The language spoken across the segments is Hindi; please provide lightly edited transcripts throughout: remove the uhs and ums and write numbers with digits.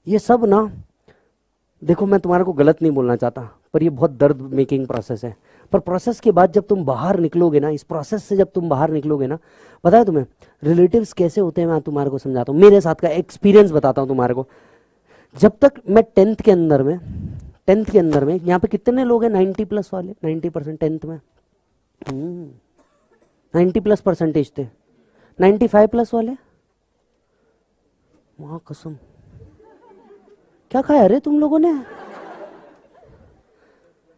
ये सब ना, देखो मैं तुम्हारे को गलत नहीं बोलना चाहता, पर ये बहुत दर्द मेकिंग प्रोसेस है। पर प्रोसेस के बाद जब तुम बाहर निकलोगे ना, इस प्रोसेस से जब तुम बाहर निकलोगे ना, पता है तुम्हें रिलेटिव्स कैसे होते हैं, मैं तुम्हारे को समझाता हूँ, मेरे साथ का एक्सपीरियंस बताता हूँ तुम्हारे को। जब तक मैं टेंथ के अंदर में यहाँ पे कितने लोग हैं 90+ वाले, 90% टेंथ में 90+ परसेंटेज थे, 95+ वाले, वहां कसम क्या खाया अरे तुम लोगों ने?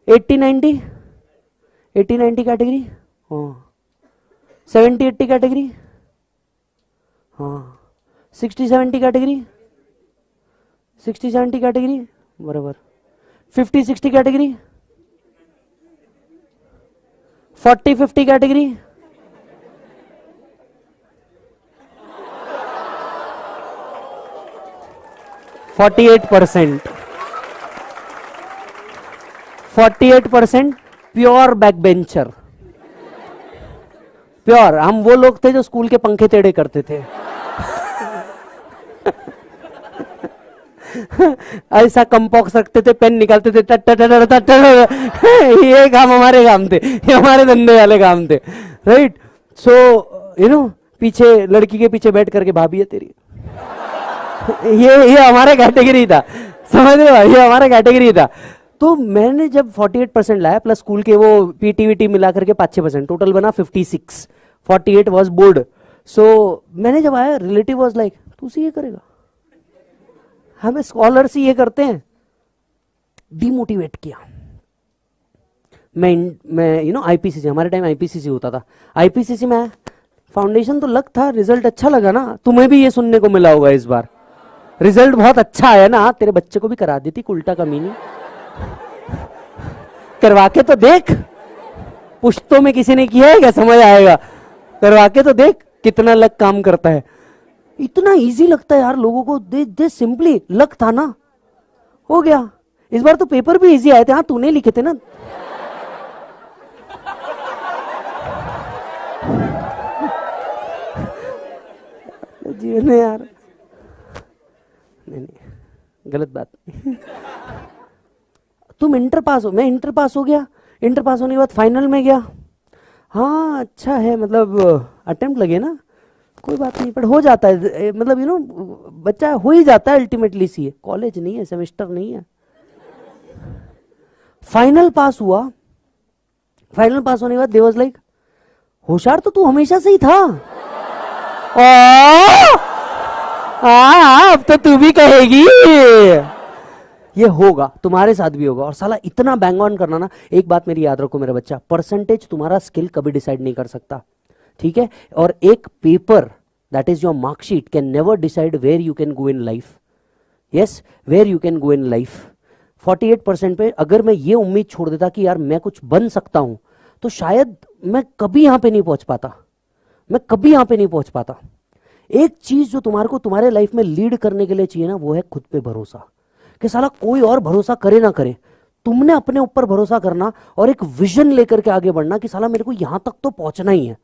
80-90 कैटेगरी, हाँ 70-80 कैटेगरी, हाँ 60-70 कैटेगरी, 60-70 कैटेगरी बराबर, 50-60 category, 40-50 category, 48% pure back bencher, pure. हम वो लोग थे जो स्कूल के पंखे टेढ़े करते थे ऐसा कंपॉक्स रखते थे, पेन निकालते थे, ये काम हमारे काम थे, ये हमारे धंधे वाले काम थे, राइट। सो यू नो, पीछे लड़की के पीछे बैठ करके भाभी है तेरी ये हमारा कैटेगरी था, समझ रहे हो, ये हमारा कैटेगरी था। तो मैंने जब 48% लाया प्लस स्कूल के वो पीटी मिला करके 5-6%, टोटल बना 56, 48 वाज बोर्ड। सो मैंने जब आया, रिलेटिव वाज लाइक तू सीए करेगा, हमें स्कॉलर्स ही ये करते हैं, डिमोटिवेट किया। मैं यू नो आईपीसीसी, हमारे टाइम आईपीसीसी होता था, आईपीसीसी में फाउंडेशन तो लग था, रिजल्ट अच्छा लगा ना, तुम्हें भी ये सुनने को मिला होगा इस बार, रिजल्ट बहुत अच्छा आया ना, तेरे बच्चे को भी करा देती उल्टा कमीनी, करवा के तो देख, पुश्तों में किसी ने किया है क्या, समझ आएगा, करवा के तो देख कितना लक काम करता है। इतना इजी लगता है यार लोगों को, दे सिंपली, लक था ना, हो गया। इस बार तो पेपर भी इजी आए थे, हाँ तूने लिखे थे ना जीवन में यार, नहीं गलत बात तुम इंटर पास हो, मैं इंटर पास हो गया, इंटर पास होने के बाद फाइनल में गया, हाँ अच्छा है, मतलब अटेम्प्ट लगे ना, कोई बात नहीं, पर हो जाता है, मतलब यू नो बच्चा हो ही जाता है अल्टीमेटली, सीए कॉलेज नहीं है, सेमेस्टर नहीं है। फाइनल पास हुआ, फाइनल पास होने के बाद दे वाज लाइक होशियार तो तू हमेशा से ही था, अब तो तू भी कहेगी, ये होगा तुम्हारे साथ भी होगा। और साला इतना बैंग ऑन करना ना, एक बात मेरी याद रखो मेरा बच्चा, परसेंटेज तुम्हारा स्किल कभी डिसाइड नहीं कर सकता, ठीक है, और एक paper that is your marksheet can never decide where you can go in life, yes where you can go in life. 48% पे अगर मैं ये उम्मीद छोड़ देता कि यार मैं कुछ बन सकता हूं, तो शायद मैं कभी यहां पे नहीं पहुंच पाता, मैं कभी यहां पे नहीं पहुंच पाता। एक चीज जो तुम्हारे को तुम्हारे लाइफ में लीड करने के लिए चाहिए ना, वो है खुद पे भरोसा, कि साला कोई और भरोसा करे ना करे, तुमने अपने ऊपर भरोसा करना और एक विजन लेकर के आगे बढ़ना कि साला मेरे को यहां तक तो पहुंचना ही है,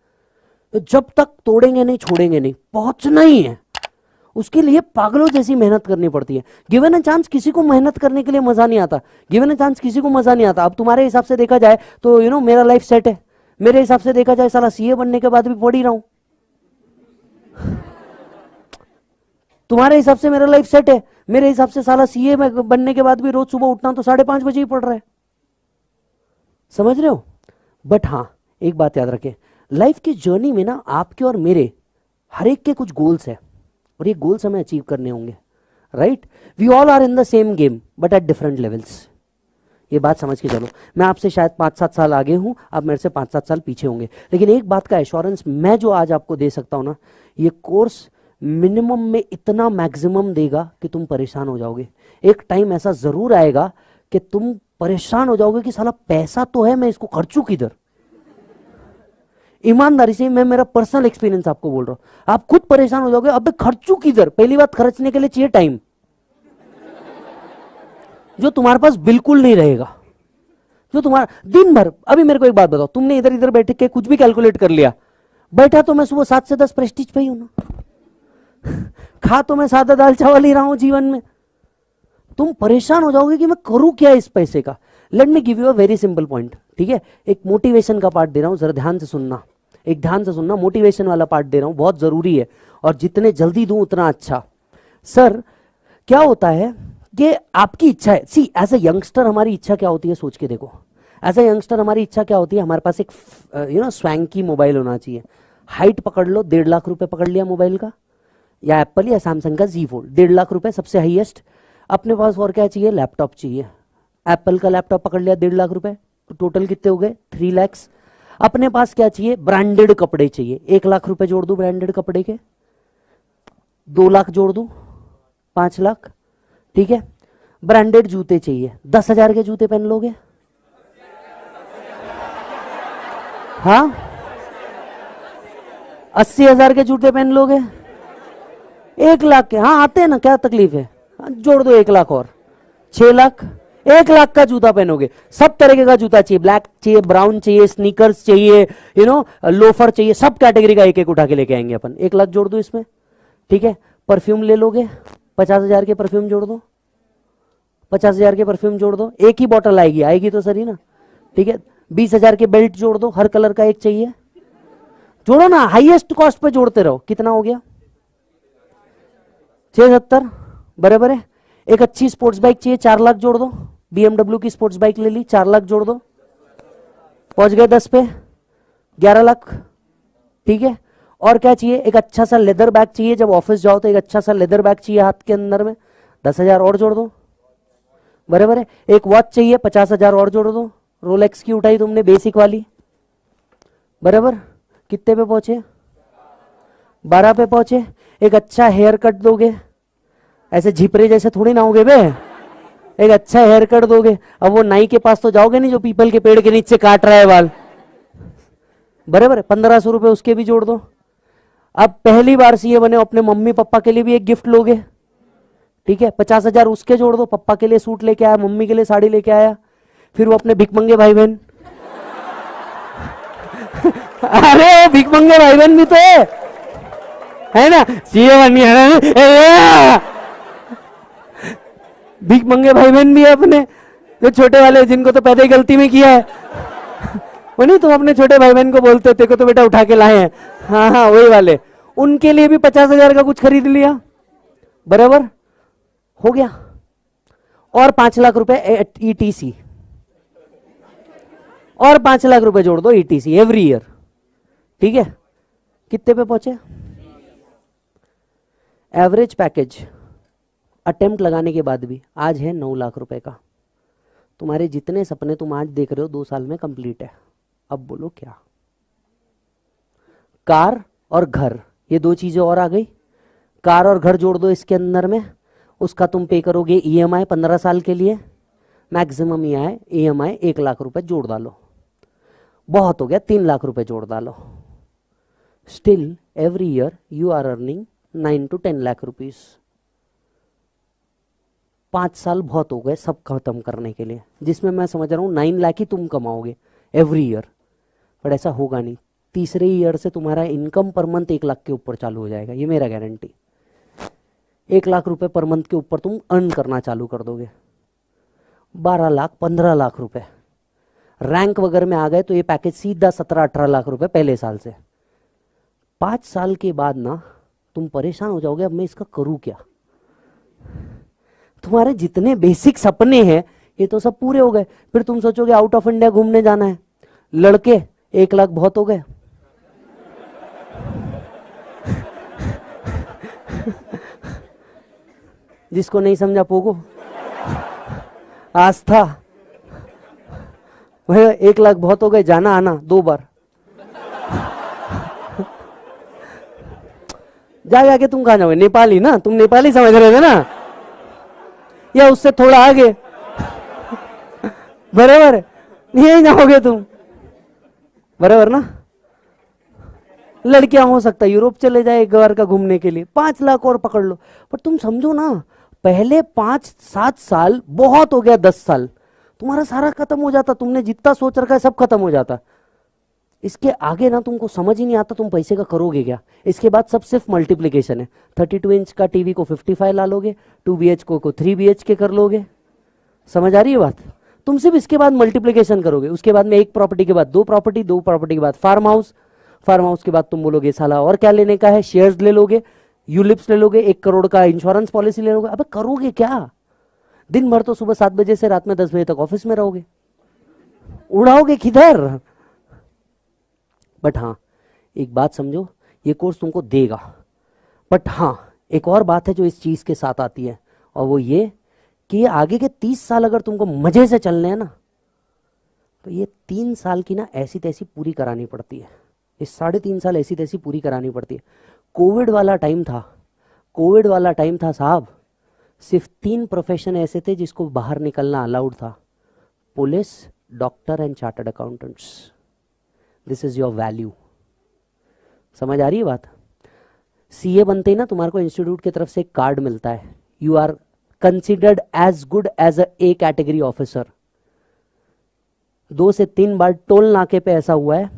जब तक तोड़ेंगे नहीं छोड़ेंगे नहीं, पहुंचना ही है। उसके लिए पागलों जैसी मेहनत करनी पड़ती है। गिवन अ चांस किसी को मेहनत करने के लिए मजा नहीं आता, गिवन अ चांस किसी को मजा नहीं आता। अब तुम्हारे हिसाब से देखा जाए तो यू नो मेरा लाइफ सेट है, मेरे हिसाब से देखा जाए साला सीए बनने के बाद भी पढ़ ही रहा हूं, तुम्हारे हिसाब से मेरा लाइफ सेट है, मेरे हिसाब से साला सीए में बनने के बाद भी रोज सुबह उठना तो 5:30 बजे ही पड़ रहा है, समझ रहे हो। बट हाँ एक बात याद रखें, लाइफ की जर्नी में ना आपके और मेरे हर एक के कुछ गोल्स है, और ये गोल्स हमें अचीव करने होंगे, right. We all are in the same game but at different levels, ये बात समझ के चलो। मैं आपसे शायद 5-7 साल आगे हूं, आप मेरे से 5-7 साल पीछे होंगे, लेकिन एक बात का एश्योरेंस मैं जो आज आपको दे सकता हूं ना, ये कोर्स मिनिमम में इतना मैक्सिमम देगा कि तुम परेशान हो जाओगे। एक टाइम ऐसा जरूर आएगा कि तुम परेशान हो जाओगे कि साला पैसा तो है, मैं इसको खर्चूं किधर। ईमानदारी से मैं मेरा पर्सनल एक्सपीरियंस आपको बोल रहा हूं, आप खुद परेशान हो जाओगे, अब खर्चूं किधर। पहली बात, खर्चने के लिए चाहिए टाइम, जो तुम्हारे पास बिल्कुल नहीं रहेगा, जो तुम्हारा दिन भर। अभी मेरे को एक बात बताओ, तुमने इधर इधर बैठ के कुछ भी कैलकुलेट कर लिया, बैठा तो मैं सुबह 7 से 10 प्रेस्टीज पे ही हूं ना, खा तो मैं सादा दाल चावल ही रहा हूं जीवन में, तुम परेशान हो जाओगे कि मैं करूं क्या इस पैसे का। Let me give you a very simple point, ठीक है। एक मोटिवेशन का पार्ट दे रहा हूं, जरा ध्यान से सुनना, एक ध्यान से सुनना, मोटिवेशन वाला पार्ट दे रहा हूं, बहुत जरूरी है और जितने जल्दी दूं उतना अच्छा। सर क्या होता है कि आपकी इच्छा है, सी एज अ यंगस्टर हमारी इच्छा क्या होती है, सोच के देखो। एज अ यंगस्टर हमारी इच्छा क्या होती है, हमारे पास एक स्वैंकी मोबाइल होना चाहिए। हाइट पकड़ लो, 1.5 लाख रुपए पकड़ लिया मोबाइल का, या एप्पल या सैमसंग का Z Fold, 1.5 लाख रुपए सबसे हाईएस्ट। अपने पास और क्या चाहिए, लैपटॉप चाहिए। एप्पल का लैपटॉप पकड़ लिया 1.5 लाख रुपए, तो टोटल कितने हो गए, 3 लैक्स। अपने पास क्या चाहिए, ब्रांडेड कपड़े चाहिए, 1 लाख रुपए जोड़ दूं ब्रांडेड कपड़े के, 2 लाख जोड़ दूं, 5 लाख, ठीक है। ब्रांडेड जूते चाहिए, 10,000 के जूते पहन लोगे, हाँ 80,000 के जूते पहन लोगे, 1 लाख के, हाँ आते हैं ना, क्या तकलीफ है, हाँ, जोड़ दो 1 लाख और, 6 लाख। 1 लाख का जूता पहनोगे, सब तरीके का जूता चाहिए, ब्लैक चाहिए, ब्राउन चाहिए, स्नीकर्स चाहिए, लोफर चाहिए, सब कैटेगरी का एक एक उठा के लेके आएंगे अपन। 1 लाख जोड़ दो इसमें, ठीक है। परफ्यूम ले लोगे, 50,000 के परफ्यूम जोड़ दो, 50,000 के परफ्यूम जोड़ दो, एक ही बॉटल आएगी, आएगी तो सही ना, ठीक है। 20,000 के बेल्ट जोड़ दो, हर कलर का एक चाहिए, जोड़ो ना, हाईएस्ट कॉस्ट पे जोड़ते रहो। कितना हो गया, 670, बराबर है। एक अच्छी स्पोर्ट्स बाइक चाहिए, 4 लाख जोड़ दो, BMW की स्पोर्ट्स बाइक ले ली, 4 लाख जोड़ दो, पहुंच गए 10 पे, 11 लाख, ठीक है। और क्या चाहिए, एक अच्छा सा लेदर बैग चाहिए, जब ऑफिस जाओ तो एक अच्छा सा लेदर बैग चाहिए हाथ के अंदर में, 10,000 और जोड़ दो, बराबर है। एक वॉच चाहिए, 50,000 और जोड़ दो, रोलेक्स की उठाई तुमने बेसिक वाली, बराबर। कितने पे पहुंचे, 12 पे पहुंचे। एक अच्छा हेयर कट दोगे, ऐसे झिपरे जैसे थोड़ी ना होगे बे, एक अच्छा हेयर कट दोगे। अब वो नाई के पास तो जाओगे नहीं जो पीपल के पेड़ के नीचे काट रहा है बाल, बराबर है। 1,500 रुपए उसके भी जोड़ दो। अब पहली बार सीए बने, अपने मम्मी पापा के लिए भी एक गिफ्ट लोगे, ठीक है, 50,000 उसके जोड़ दो। पापा के लिए सूट लेके आया, मम्मी के लिए साड़ी लेके आया, फिर वो अपने भिकमंगे भाई बहन अरे भिकमंगे भाई बहन भी तो है ना, सीए बनी है, भिकमंगे भाई बहन भी है अपने, जो छोटे वाले जिनको तो पैदा ही गलती में किया है वो नहीं, तुम अपने छोटे भाई बहन को बोलते हो तेको तो बेटा उठा के लाए हैं, हाँ हाँ वही वाले, उनके लिए भी 50,000 का कुछ खरीद लिया, बराबर हो गया। और 5 लाख रुपए ETC, और 5 लाख रुपए जोड़ दो ETC एवरी ईयर, ठीक है। कितने पे पहुंचे, एवरेज पैकेज अटेम्प्ट लगाने के बाद भी आज है 9 लाख रुपए का। तुम्हारे जितने सपने तुम आज देख रहे हो 2 साल में कंप्लीट है। अब बोलो क्या, कार और घर, ये 2 चीजें और आ गई। कार और घर जोड़ दो इसके अंदर में, उसका तुम पे करोगे EMI 15 साल के लिए, मैक्सिमम EMI 1 लाख रुपए जोड़ डालो, बहुत हो गया, 3 लाख रुपए जोड़ डालो। Still every year you are earning 9 to 10 lakh rupees. 5 साल बहुत हो गए सब खत्म करने के लिए, जिसमें मैं समझ रहा हूं 9 लाख ही तुम कमाओगे एवरी ईयर, पर ऐसा होगा नहीं। तीसरे ईयर से तुम्हारा इनकम पर मंथ 1 लाख के ऊपर चालू हो जाएगा, ये मेरा गारंटी। 1 लाख रुपए पर मंथ के ऊपर तुम अर्न करना चालू कर दोगे। 12 लाख 15 लाख रुपए रैंक वगैरह में आ गए तो ये पैकेज सीधा 17-18 लाख रुपए पहले साल से। 5 साल के बाद ना तुम परेशान हो जाओगे, अब मैं इसका करूं क्या। तुम्हारे जितने बेसिक सपने हैं ये तो सब पूरे हो गए, फिर तुम सोचोगे आउट ऑफ इंडिया घूमने जाना है। लड़के 1 लाख बहुत हो गए जिसको नहीं समझा पोगो, आस्था भैया 1 लाख बहुत हो गए, जाना आना 2 बार जाके तुम कहां जाओगे, नेपाली ना, तुम नेपाली समझ रहे थे ना, या उससे थोड़ा आगे बराबर यही जाओगे तुम, बराबर ना। लड़कियां हो सकता है यूरोप चले जाए एक बार का घूमने के लिए, 5 लाख और पकड़ लो। पर तुम समझो ना, पहले 5-7 साल बहुत हो गया, 10 साल तुम्हारा सारा खत्म हो जाता, तुमने जितना सोच रखा है सब खत्म हो जाता। इसके आगे ना तुमको समझ ही नहीं आता तुम पैसे का करोगे क्या। इसके बाद सब सिर्फ मल्टीप्लीकेशन है। 32 इंच का टीवी को 55 ला लोगे, 2 BHK को 3 BHK कर लोगे। समझ आ रही है बात। तुम सिर्फ इसके बाद मल्टीप्लीकेशन करोगे, उसके बाद में एक प्रॉपर्टी के बाद 2 प्रॉपर्टी, 2 प्रॉपर्टी के बाद फार्म हाउस, फार्म हाउस के बाद तुम बोलोगे साला और क्या लेने का है, शेयर्स ले लोगे, यूलिप्स ले लोगे, 1 करोड़ का इंश्योरेंस पॉलिसी ले लोगे। अबे करोगे क्या। दिन भर तो सुबह 7 बजे से रात में 10 बजे तक ऑफिस में रहोगे, उड़ाओगे किधर। बट हाँ एक बात समझो, ये कोर्स तुमको देगा। बट हाँ एक और बात है जो इस चीज के साथ आती है, और वो ये कि ये आगे के 30 साल अगर तुमको मजे से चलने हैं ना, तो ये 3 साल की ना ऐसी तैसी पूरी करानी पड़ती है। ये 3.5 साल ऐसी तैसी पूरी करानी पड़ती है। कोविड वाला टाइम था, कोविड वाला टाइम था साहब, सिर्फ 3 प्रोफेशन ऐसे थे जिसको बाहर निकलना अलाउड था, police, doctor and chartered accountants. This is your value. समझ आ रही है बात। सीए बनते ही ना तुम्हारे को इंस्टीट्यूट की तरफ से एक कार्ड मिलता है, you are considered as good as a category officer. 2 से 3 बार टोल नाके पे ऐसा हुआ है,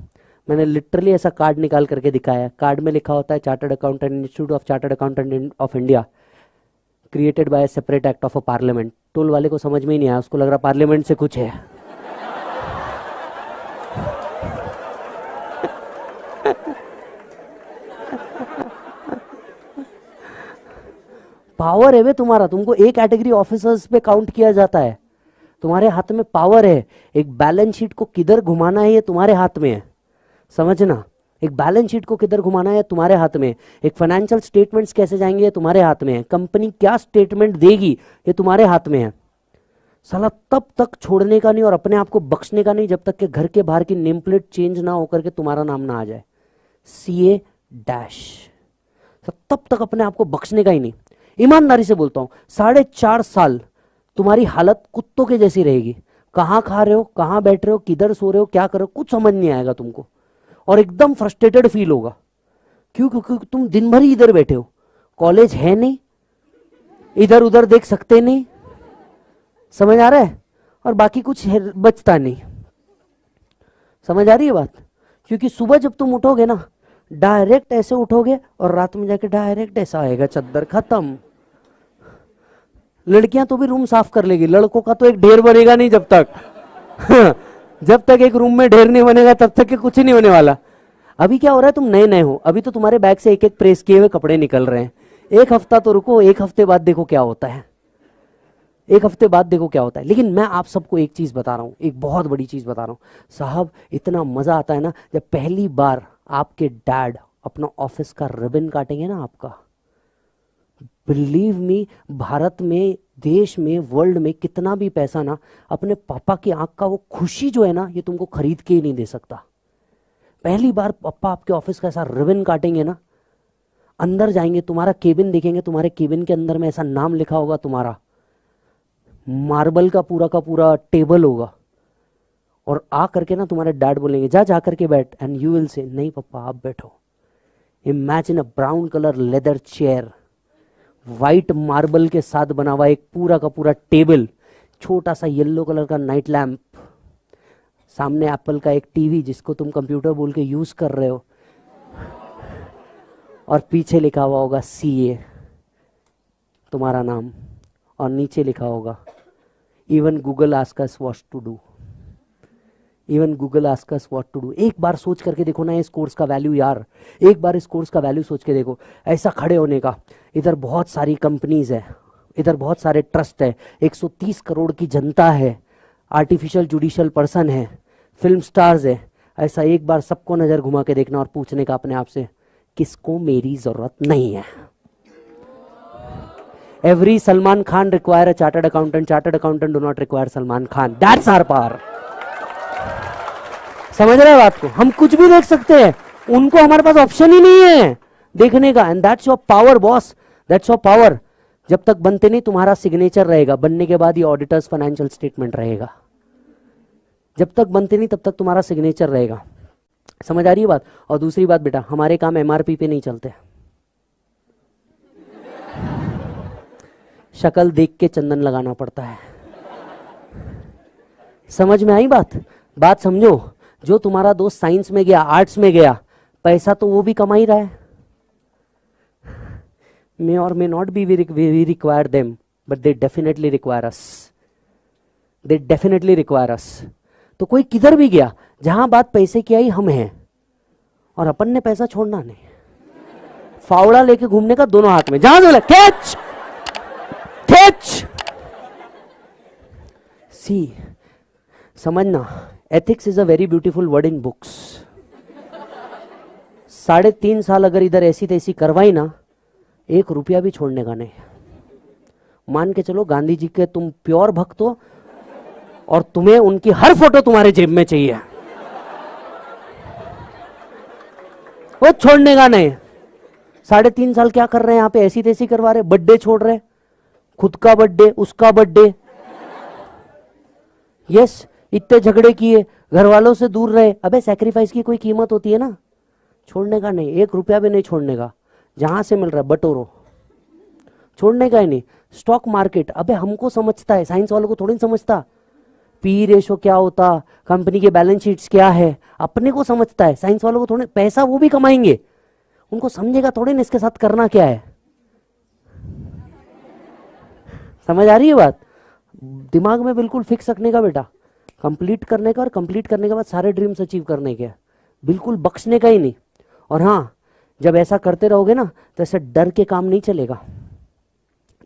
मैंने लिटरली ऐसा कार्ड निकाल करके दिखाया। कार्ड में लिखा होता है chartered accountant, institute of chartered accountant of India, created by separate act of a parliament. Toll वाले को समझ में ही नहीं आया, उसको लग रहा पार्लियामेंट से कुछ है। पावर है वे तुम्हारा, तुमको एक कैटेगरी ऑफिसर्स पे काउंट किया जाता है। तुम्हारे हाथ में पावर है। एक बैलेंस शीट को किधर घुमाना है ये तुम्हारे हाथ में है, समझना। एक बैलेंस शीट को किधर घुमाना है तुम्हारे हाथ में। एक फाइनेंशियल स्टेटमेंट्स कैसे जाएंगे ये तुम्हारे हाथ में है। कंपनी क्या स्टेटमेंट देगी ये तुम्हारे हाथ में है। साला तब तक छोड़ने का नहीं और अपने आप को बख्शने का नहीं जब तक कि घर के बाहर की नेम प्लेट चेंज ना होकर के तुम्हारा नाम ना आ जाए CA डैश। तब तक अपने आप को बख्शने का ही नहीं। ईमानदारी से बोलता हूं 4.5 साल तुम्हारी हालत कुत्तों के जैसी रहेगी। कहां खा रहे हो, कहां बैठ रहे हो, किधर सो रहे हो, क्या कर रहे हो, कुछ समझ नहीं आएगा तुमको, और एकदम फ्रस्ट्रेटेड फील होगा। क्यों? क्योंकि तुम दिन भर ही इधर बैठे हो, कॉलेज है नहीं, इधर उधर देख सकते नहीं, समझ आ रहा है, और बाकी कुछ बचता नहीं। समझ आ रही है बात। क्योंकि सुबह जब तुम उठोगे ना डायरेक्ट ऐसे उठोगे और रात में जाके डायरेक्ट ऐसा आएगा, चद्दर खत्म। लड़कियां तो भी रूम साफ कर लेगी, लड़कों का तो एक ढेर बनेगा नहीं जब तक जब तक एक रूम में ढेर नहीं बनेगा तब तक के कुछ नहीं होने वाला। अभी क्या हो रहा है, तुम नए नए हो, अभी तो तुम्हारे बैग से एक एक प्रेस किए हुए कपड़े निकल रहे हैं। 1 हफ्ता तो रुको, 1 हफ्ते बाद देखो क्या होता है, 1 हफ्ते बाद देखो क्या होता है। लेकिन मैं आप सबको एक चीज बता रहा हूं, एक बहुत बड़ी चीज बता रहा हूं साहब। इतना मजा आता है ना जब पहली बार आपके डैड अपना ऑफिस का रिबन काटेंगे ना आपका। बिलीव मी, भारत में, देश में, वर्ल्ड में कितना भी पैसा ना अपने पापा की आंख का वो खुशी जो है ना ये तुमको खरीद के ही नहीं दे सकता। पहली बार पापा आपके ऑफिस का ऐसा रिबन काटेंगे ना, अंदर जाएंगे, तुम्हारा केबिन देखेंगे, तुम्हारे केबिन के अंदर में ऐसा नाम लिखा होगा तुम्हारा, मार्बल का पूरा टेबल होगा, और आ करके ना तुम्हारे डैड बोलेंगे जा जा करके बैठ, एंड यू विल से नहीं पापा आप बैठो। Imagine a brown colour leather chair, white marble के साथ बना हुआ एक पूरा का पूरा टेबल, छोटा सा येलो कलर का नाइट लैंप, सामने एप्पल का एक टीवी जिसको तुम कंप्यूटर बोल के यूज कर रहे हो, और पीछे लिखा हुआ होगा CA तुम्हारा नाम, और नीचे लिखा होगा even Google ask us what to do, even Google ask us what to do. एक बार सोच करके देखो ना इस कोर्स का वैल्यू यार, एक बार इस कोर्स का वैल्यू सोच के देखो। ऐसा खड़े होने का, इधर बहुत सारी कंपनीज है, इधर बहुत सारे ट्रस्ट है, 130 करोड़ की जनता है, आर्टिफिशियल जुडिशियल पर्सन है, फिल्म स्टार्स है। ऐसा एक बार सबको नजर घुमा के देखना और पूछने का अपने आप से किसको मेरी जरूरत नहीं है। Every Salman Khan require a chartered accountant do not require Salman Khan. That's our power. समझ रहे हो बात को। हम कुछ भी देख सकते हैं, उनको हमारे पास ऑप्शन ही नहीं है देखने का, and that's your power boss, that's your power. जब तक बनते नहीं तुम्हारा सिग्नेचर रहेगा, बनने के बाद ये ऑडिटर्स फाइनेंशियल स्टेटमेंट रहेगा। जब तक बनते नहीं तब तक तुम्हारा सिग्नेचर रहेगा। समझ आ रही है बात। और दूसरी बात बेटा, हमारे काम MRP पे नहीं चलते, शक्ल देख के चंदन लगाना पड़ता है। समझ में आई बात? बात समझो। जो तुम्हारा दोस्त साइंस में गया, आर्ट्स में गया, पैसा तो वो भी कमा ही रहा है. May or may not be we require them, but they definitely require us. They definitely require us. तो कोई किधर भी गया, जहां बात पैसे की आई, हम हैं. और अपन ने पैसा छोड़ना नहीं. फावड़ा लेके घूमने का दोनों हाथ में, जहां से बोला कैच कैच. सी, समझना, ethics is a very beautiful word in books. 3.5 साल अगर इधर ऐसी तैसी करवाई ना, 1 रुपया भी छोड़ने का नहीं. मान के चलो गांधी जी के तुम प्योर भक्त हो और तुम्हें उनकी हर फोटो तुम्हारे जेब में चाहिए, वो छोड़ने का नहीं. 3.5 साल क्या कर रहे हैं यहाँ पे, ऐसी तैसी करवा रहे, बर्थडे छोड़ रहे, खुद का बर्थडे, उसका बर्थडे. यस, इतने झगड़े किए, घर वालों से दूर रहे. अबे सैक्रिफाइस की कोई कीमत होती है ना, छोड़ने का नहीं. 1 रुपया भी नहीं छोड़ने का. जहां से मिल रहा है बटोरो, छोड़ने का ही नहीं. स्टॉक मार्केट, अबे हमको समझता है, साइंस वालों को थोड़ी नहीं समझता. पी रेशो क्या होता, कंपनी के बैलेंस शीट्स क्या है, अपने को समझता है. साइंस वालों को थोड़े, पैसा वो भी कमाएंगे, उनको समझेगा थोड़े ना इसके साथ करना क्या है. समझ आ रही है बात? दिमाग में बिल्कुल फिक्स रखने का बेटा, कंप्लीट करने का, और कंप्लीट करने के बाद सारे ड्रीम्स अचीव करने के, बिल्कुल बख्शने का ही नहीं. और हाँ, जब ऐसा करते रहोगे ना, तो ऐसे डर के काम नहीं चलेगा.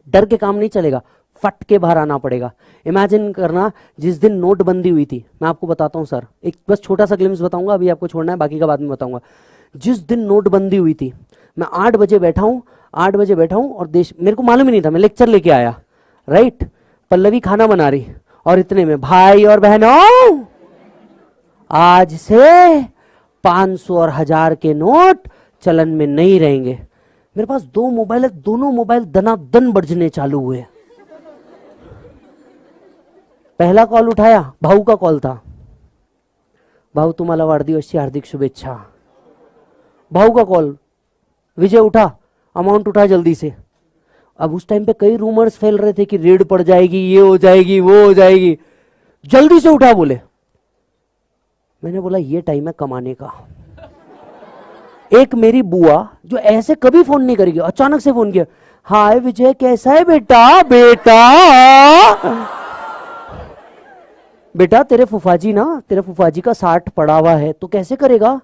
डर के काम नहीं चलेगा, फट के बाहर आना पड़ेगा. इमेजिन करना, जिस दिन नोटबंदी हुई थी, मैं आपको बताता हूं सर, एक बस छोटा सा ग्लिम्स बताऊंगा, अभी आपको छोड़ना है, बाकी का बाद में बताऊंगा. जिस दिन नोटबंदी हुई थी, मैं 8 बजे बैठा हूं और देश, मेरे को मालूम ही नहीं था, मैं लेक्चर लेके आया, राइट. पल्लवी खाना बना रही, और इतने में, भाई और बहनों, आज से 500 और 1000 के नोट चलन में नहीं रहेंगे. मेरे पास 2 मोबाइल है, दोनों मोबाइल दनादन बजने चालू हुए. पहला कॉल उठाया, भाऊ का कॉल था. भाऊ तुम्हाला वाढदिवसाची हार्दिक शुभेच्छा. भाऊ का कॉल, विजय उठा, अमाउंट उठा जल्दी से. अब उस टाइम पे कई रूमर्स फैल रहे थे कि रेड पड़ जाएगी, ये हो जाएगी, वो हो जाएगी. जल्दी से उठा बोले. मैंने बोला ये टाइम है कमाने का. एक मेरी बुआ जो ऐसे कभी फोन नहीं करेगी, अचानक से फोन किया, हाय विजय कैसा है बेटा. बेटा तेरे फूफाजी का 60 पड़ा हुआ है, तो कैसे करेगा.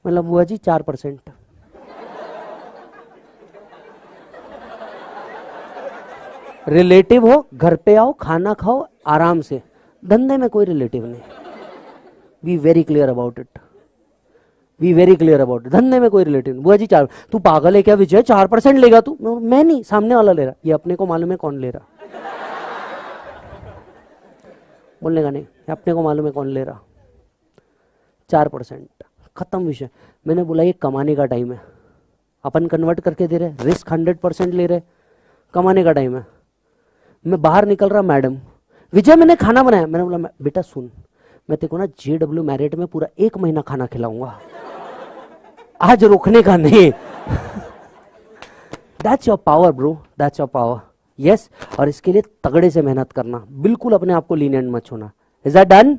मतलब बुआ जी 4%. रिलेटिव हो, घर पे आओ, खाना खाओ आराम से, धंधे में कोई रिलेटिव नहीं. Be very clear about it. धंधे में कोई रिलेटिव नहीं. बुआ जी 4, तू पागल है क्या विजय, 4% लेगा तू. मैं नहीं, सामने वाला ले रहा. ये अपने को मालूम है कौन ले रहा, बोलने का नहीं, अपने को मालूम है कौन ले रहा. 4%, खत्म विषय. मैंने बोला ये कमाने का टाइम है, अपन कन्वर्ट करके दे रहे, रिस्क 100% ले रहे, कमाने का टाइम है. मैं बाहर निकल रहा, मैडम विजय मैंने खाना बनाया. मैंने बोला बेटा सुन, मैं तेरे को ना JW मैरिट में पूरा 1 महीना खाना खिलाऊंगा, आज रोकने का नहीं. That's your power bro, that's your power. Yes, और इसके लिए तगड़े से मेहनत करना, बिल्कुल अपने आप को लीनियंट मत छोड़ना. Is that done?